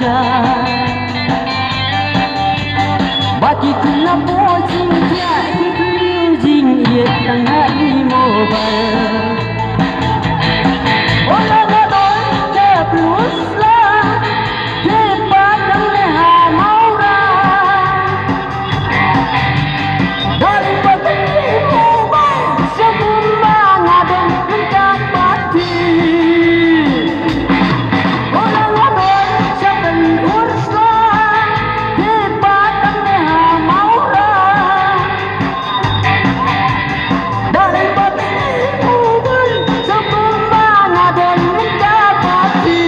raja bagi kena pojing dia dibeliu jing ia tengah di mobile orang adon ke plus lah ke padang leha maura dari pagi mobile sebelum mengadon lengkap mati orang adon sebelum urus lah ke padang leha maura dari pagi mobile sebelum mengadon lengkap mati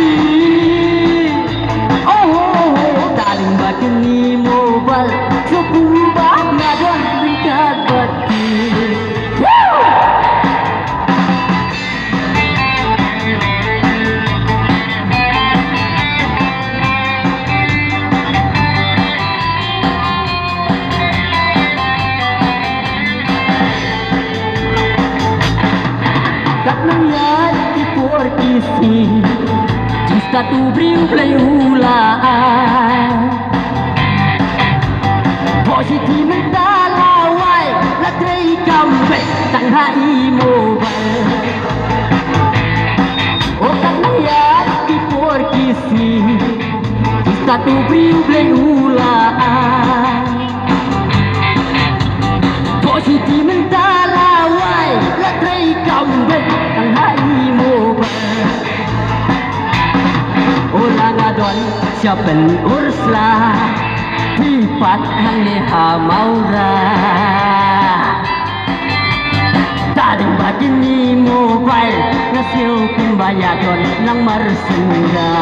oh daling bagi ni mobile sebelum mengadon lengkap mati. Kat nangyat ipor kisi jika tu bring play hulaan positi mentalawai latei kambe tang hai mobile oh kat nangyat ipor kisi jika tu bring play hulaan positi mentalawai latei kambe tang hai mobile orang adon siapen urslah pipat hang leha maura daring bagi ni mobile nasiu kumbayadon nang marsenda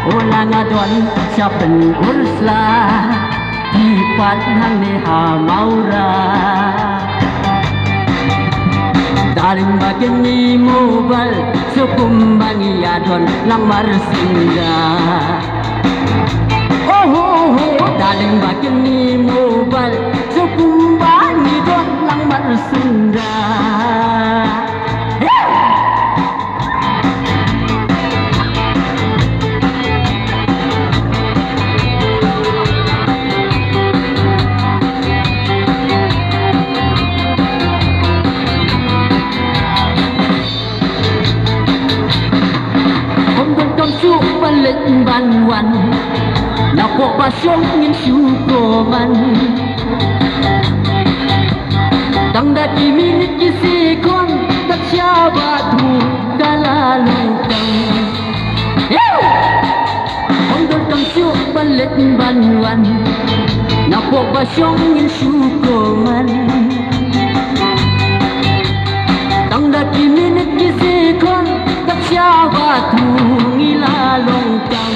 orang adon siapen urslah pipat hang leha maura daring bagi ni mobile sukumbangi adon nang marsenda daling bagi ni mobile sukumbangi don nang marsenda balik banwan napok pasyong ngin syukoman tang daki minit kisikon tak syabatu kalalutang ondol kang syuk balik banwan napok pasyong ngin syukoman tang daki minit kisikon tak syabatu ngilalongkang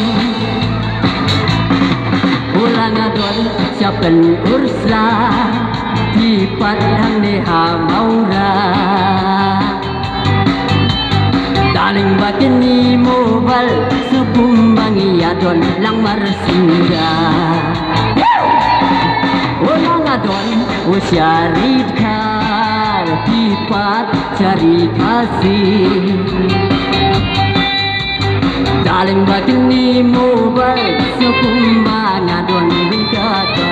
orang adon siapen urslah pipat hang leha maura daling bagi ni mobile sukumbangi adon lang marsingga orang adon usyarit kar pipat cari kasih daling bagi ni mobile sukumbangi adon bingkata